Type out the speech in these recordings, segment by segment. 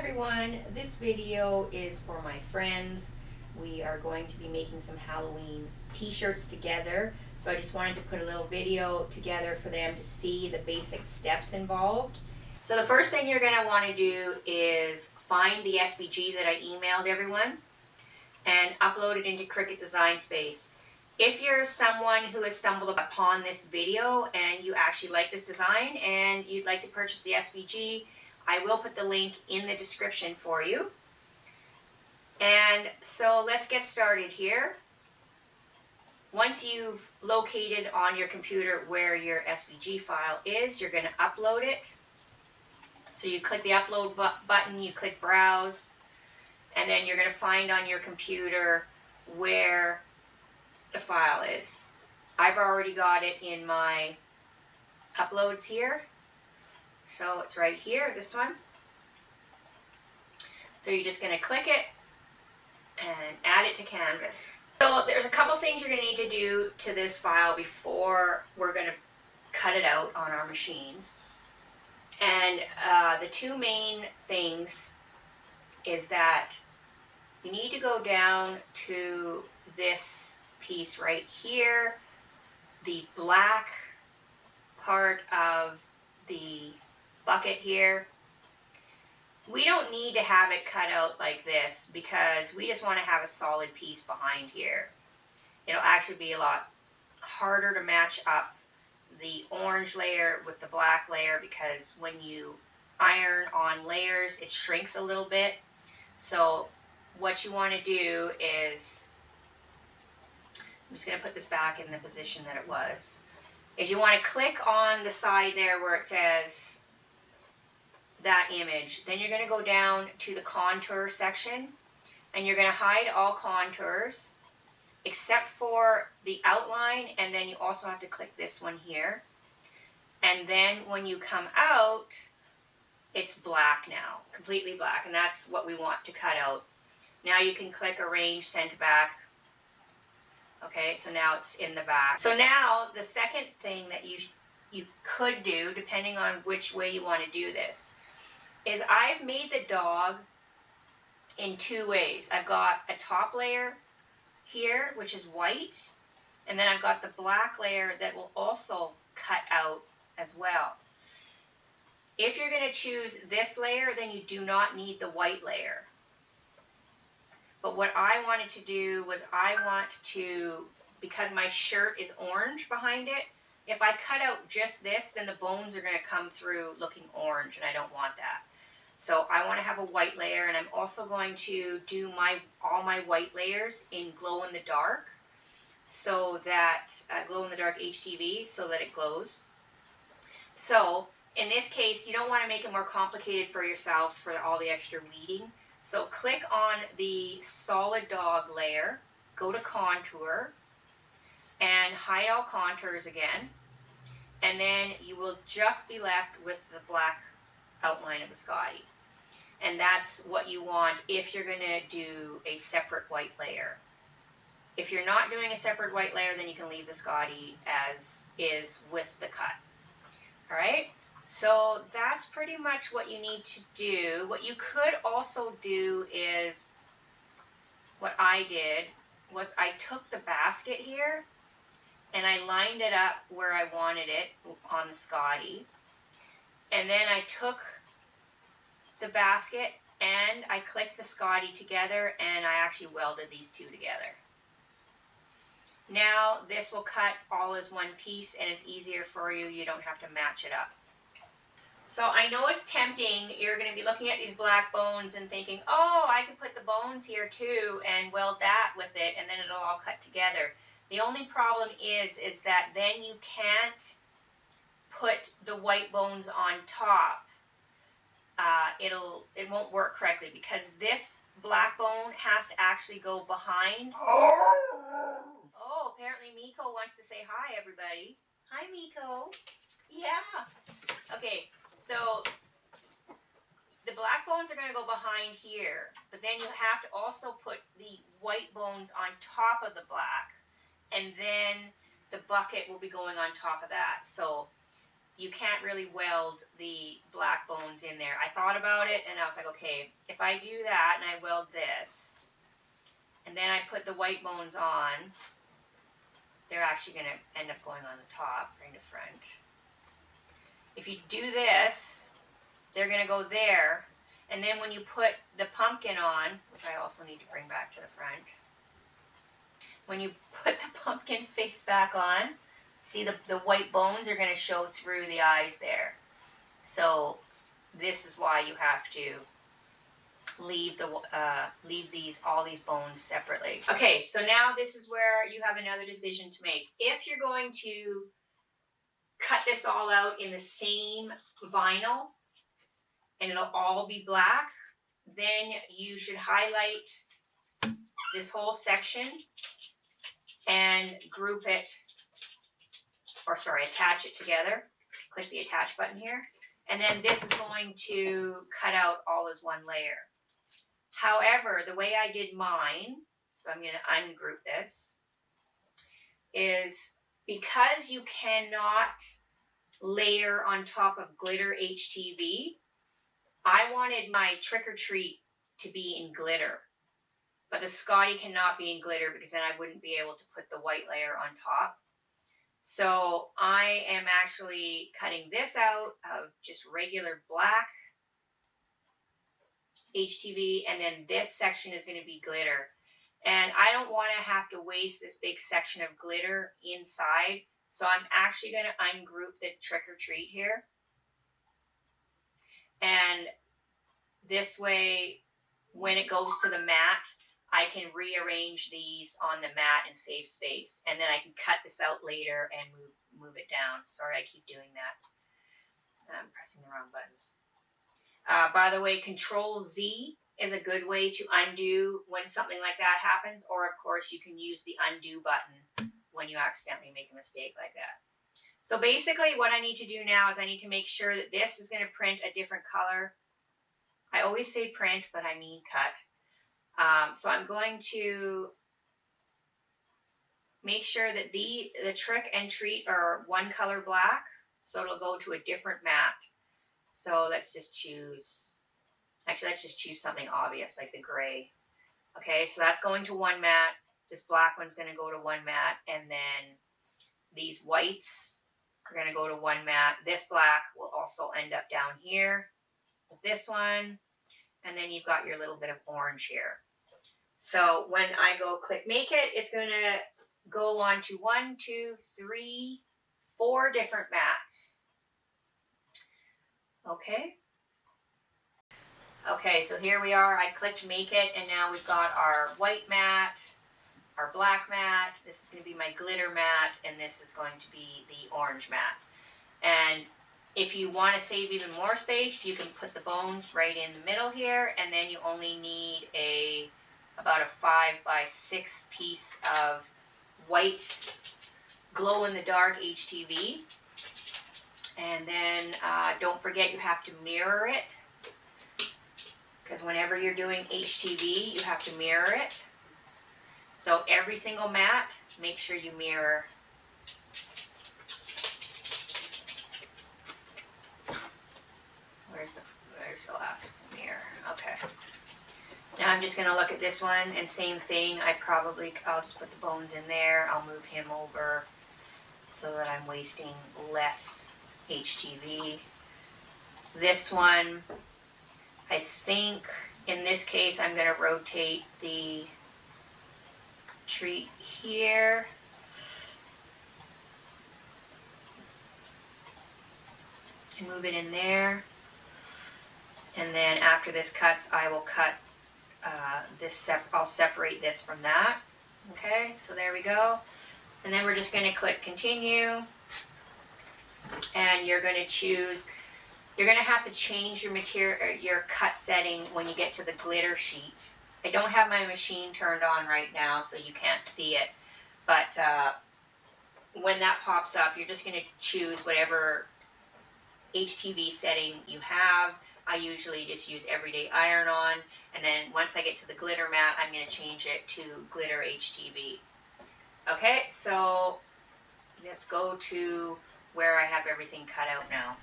everyone, this video is for my friends. We are going to be making some Halloween t-shirts together, so I just wanted to put a little video together for them to see the basic steps involved. So the first thing you're going to want to do is find the SVG that I emailed everyone and upload it into Cricut Design Space. If you're someone who has stumbled upon this video and you actually like this design and you'd like to purchase the SVG, I will put the link in the description for you. And so let's get started here. Once you've located on your computer where your SVG file is, you're going to upload it. So you click the upload button, you click browse, and then you're going to find on your computer where the file is. I've already got it in my uploads here. So it's right here, this one. So you're just going to click it and add it to Canvas. So there's a couple things you're going to need to do to this file before we're going to cut it out on our machines. And the two main things is that you need to go down to this piece right here, the black part of the bucket here. We don't need to have it cut out like this because we just want to have a solid piece behind here. It'll actually be a lot harder to match up the orange layer with the black layer because when you iron on layers it shrinks a little bit. So what you want to do is, I'm just going to put this back in the position that it was, is you want to click on the side there where it says that image. Then you're going to go down to the contour section and you're going to hide all contours except for the outline, and then you also have to click this one here. And then when you come out, it's black now, completely black, and that's what we want to cut out. Now you can click Arrange Send to Back. Okay, so now it's in the back. So now the second thing that you could do, depending on which way you want to do this, is I've made the dog in two ways. I've got a top layer here, which is white, and then I've got the black layer that will also cut out as well. If you're going to choose this layer, then you do not need the white layer. But what I wanted to do was because my shirt is orange behind it, if I cut out just this, then the bones are going to come through looking orange, and I don't want that. So I want to have a white layer, and I'm also going to do all my white layers in glow in the dark, so that glow in the dark HTV, so that it glows. So in this case, you don't want to make it more complicated for yourself for all the extra weeding. So click on the solid dog layer, go to contour, and hide all contours again. And then you will just be left with the black outline of the Scottie. And that's what you want if you're going to do a separate white layer. If you're not doing a separate white layer, then you can leave the Scottie as is with the cut. All right? So that's pretty much what you need to do. What you could also do is, what I did was I took the basket here and I lined it up where I wanted it on the Scottie. And then I took the basket and I clicked the Scottie together and I actually welded these two together. Now this will cut all as one piece and it's easier for you. You don't have to match it up. So I know it's tempting. You're going to be looking at these black bones and thinking, oh, I could put the bones here too and weld that with it and then it'll all cut together. The only problem is that then you can't put the white bones on top. It won't work correctly because this black bone has to actually go behind. Oh, apparently Miko wants to say hi, everybody. Hi, Miko. Yeah. Okay, so the black bones are going to go behind here, but then you have to also put the white bones on top of the black, and then the bucket will be going on top of that. So you can't really weld the black bones in there. I thought about it and I was like, okay, if I do that and I weld this, and then I put the white bones on, they're actually going to end up going on the top, bring to front. If you do this, they're going to go there. And then when you put the pumpkin on, which I also need to bring back to the front, when you put the pumpkin face back on, see the white bones are going to show through the eyes there. So this is why you have to leave all these bones separately. Okay, so now this is where you have another decision to make. If you're going to cut this all out in the same vinyl and it'll all be black, then you should highlight this whole section and group it, or sorry, attach it together. Click the attach button here. And then this is going to cut out all as one layer. However, the way I did mine, so I'm going to ungroup this, is because you cannot layer on top of glitter HTV, I wanted my trick or treat to be in glitter. But the Scottie cannot be in glitter because then I wouldn't be able to put the white layer on top. So I am actually cutting this out of just regular black HTV, and then this section is going to be glitter. And I don't want to have to waste this big section of glitter inside. So I'm actually going to ungroup the trick or treat here. And this way, when it goes to the mat, I can rearrange these on the mat and save space. And then I can cut this out later and move it down. Sorry, I keep doing that. I'm pressing the wrong buttons. By the way, Control Z is a good way to undo when something like that happens. Or, of course, you can use the undo button when you accidentally make a mistake like that. So basically what I need to do now is I need to make sure that this is going to print a different color. I always say print, but I mean cut. So I'm going to make sure that the trick and treat are one color black, so it'll go to a different mat. So let's just choose something obvious like the gray. Okay, so that's going to one mat. This black one's going to go to one mat, and then these whites are going to go to one mat. This black will also end up down here with this one, and then you've got your little bit of orange here. So when I go click make it, it's going to go on to 1, 2, 3, 4 different mats. Okay. Okay, so here we are. I clicked make it, and now we've got our white mat, our black mat. This is going to be my glitter mat, and this is going to be the orange mat. And if you want to save even more space, you can put the bones right in the middle here, and then you only need about a 5x6 piece of white glow-in-the-dark HTV. And then don't forget you have to mirror it, because whenever you're doing HTV, you have to mirror it. So every single mat, make sure you mirror. Where's the last mirror? Okay. Now I'm just going to look at this one, and same thing. I'll just put the bones in there. I'll move him over so that I'm wasting less HTV. This one, I think in this case I'm going to rotate the treat here. And move it in there. And then after this cuts, I will cut I'll separate this from that. Okay, so there we go. And then we're just going to click continue. And you're going to have to change your material, your cut setting when you get to the glitter sheet. I don't have my machine turned on right now, so you can't see it. But when that pops up, you're just going to choose whatever HTV setting you have. I usually just use everyday iron on, and then once I get to the glitter mat, I'm going to change it to glitter HTV. Okay, so let's go to where I have everything cut out now.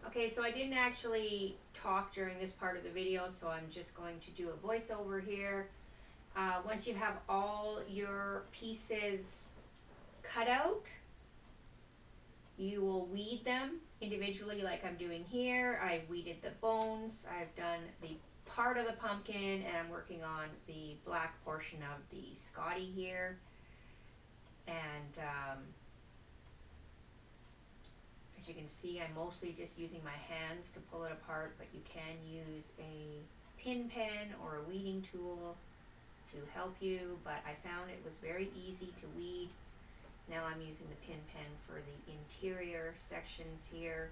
Okay, so I didn't actually talk during this part of the video, so I'm just going to do a voiceover here. Once you have all your pieces cut out, you will weed them individually like I'm doing here. I've weeded the bones, I've done the part of the pumpkin, and I'm working on the black portion of the Scottie here. And as you can see, I'm mostly just using my hands to pull it apart, but you can use a pin pen or a weeding tool to help you, but I found it was very easy to weed. Now I'm using the pin pen for the interior sections here.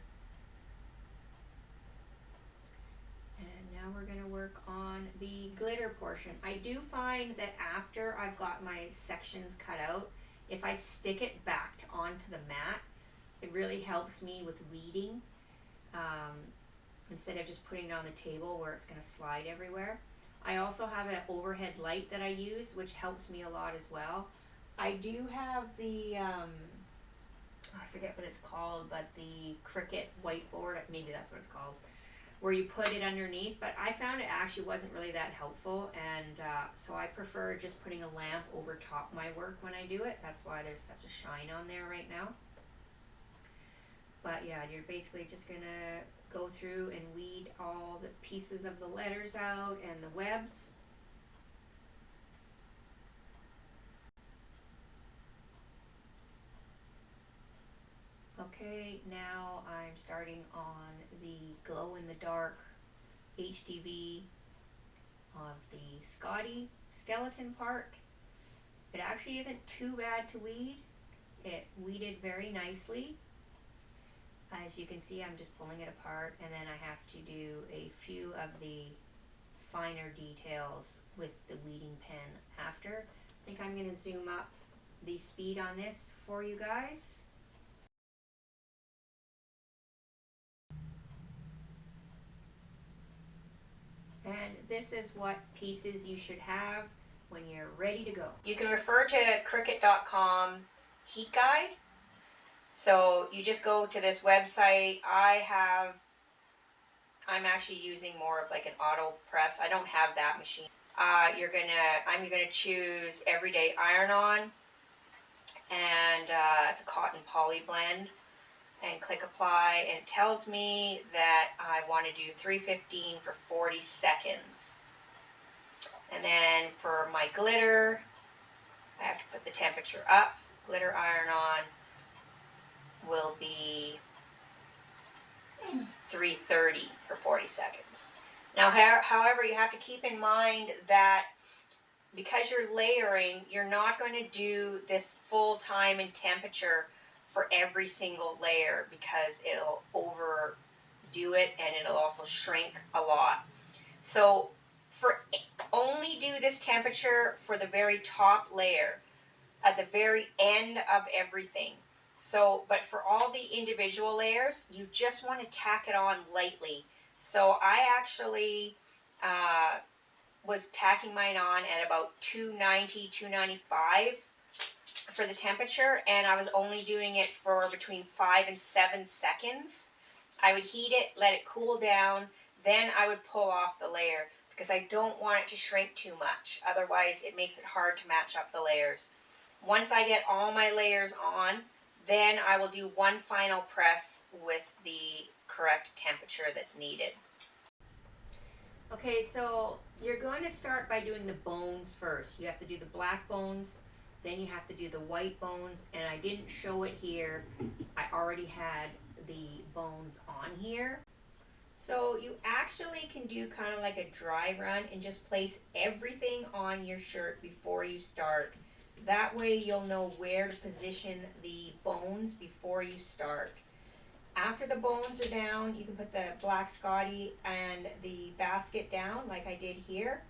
And now we're going to work on the glitter portion. I do find that after I've got my sections cut out, if I stick it back onto the mat, it really helps me with weeding, instead of just putting it on the table where it's going to slide everywhere. I also have an overhead light that I use, which helps me a lot as well. I do have the, I forget what it's called, but the Cricut whiteboard, maybe that's what it's called, where you put it underneath, but I found it actually wasn't really that helpful, and so I prefer just putting a lamp over top my work when I do it. That's why there's such a shine on there right now. But yeah, you're basically just gonna go through and weed all the pieces of the letters out and the webs. Okay, now I'm starting on the glow-in-the-dark HTV of the Scottie skeleton part. It actually isn't too bad to weed. It weeded very nicely. As you can see, I'm just pulling it apart, and then I have to do a few of the finer details with the weeding pen after. I think I'm going to zoom up the speed on this for you guys. And this is what pieces you should have when you're ready to go. You can refer to Cricut.com heat guide. So you just go to this website. I'm actually using more of like an auto press. I don't have that machine. I'm gonna choose everyday iron-on, and it's a cotton poly blend, and click apply, and it tells me that I want to do 315 for 40 seconds. And then for my glitter, I have to put the temperature up. Glitter iron-on will be 330 for 40 seconds. Now, however, you have to keep in mind that because you're layering, you're not going to do this full time and temperature for every single layer, because it'll overdo it and it'll also shrink a lot. So only do this temperature for the very top layer at the very end of everything. So, but for all the individual layers, you just want to tack it on lightly. So I actually was tacking mine on at about 290, 295 for the temperature, and I was only doing it for between 5 and 7 seconds. I would heat it, let it cool down, then I would pull off the layer, because I don't want it to shrink too much. Otherwise, it makes it hard to match up the layers. Once I get all my layers on, then I will do one final press with the correct temperature that's needed. Okay, so you're going to start by doing the bones first. You have to do the black bones, then you have to do the white bones, and I didn't show it here. I already had the bones on here. So you actually can do kind of like a dry run and just place everything on your shirt before you start. That way you'll know where to position the bones before you start. After the bones are down, you can put the black Scottie and the basket down like I did here.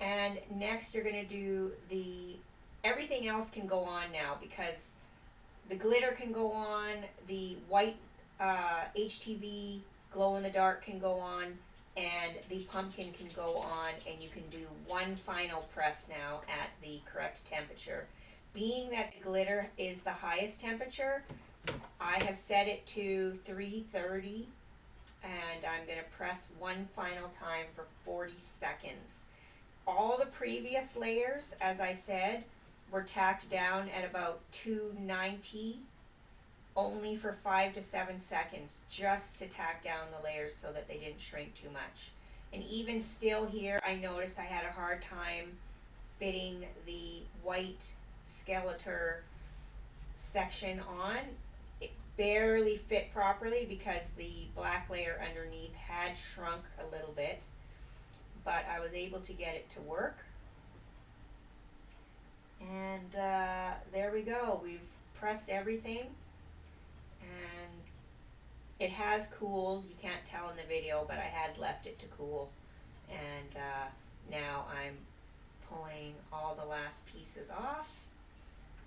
And next you're going to do everything else can go on now, because the glitter can go on, the white HTV glow in the dark can go on, and the pumpkin can go on, and you can do one final press now at the correct temperature. Being that the glitter is the highest temperature, I have set it to 330, and I'm going to press one final time for 40 seconds. All the previous layers, as I said, were tacked down at about 290, only for 5 to 7 seconds, just to tack down the layers so that they didn't shrink too much. And even still here, I noticed I had a hard time fitting the white Skeletor section on. It barely fit properly because the black layer underneath had shrunk a little bit, but I was able to get it to work. And there we go. We've pressed everything, and it has cooled. You can't tell in the video, but I had left it to cool. And now I'm pulling all the last pieces off,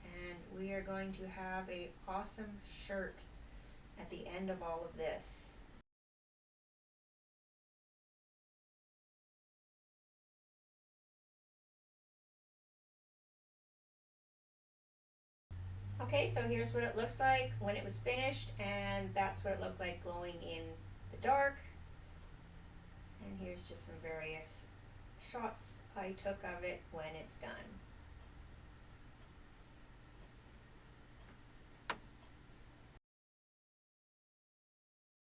and we are going to have a awesome shirt at the end of all of this. Okay, so here's what it looks like when it was finished, and that's what it looked like glowing in the dark. And here's just some various shots I took of it when it's done.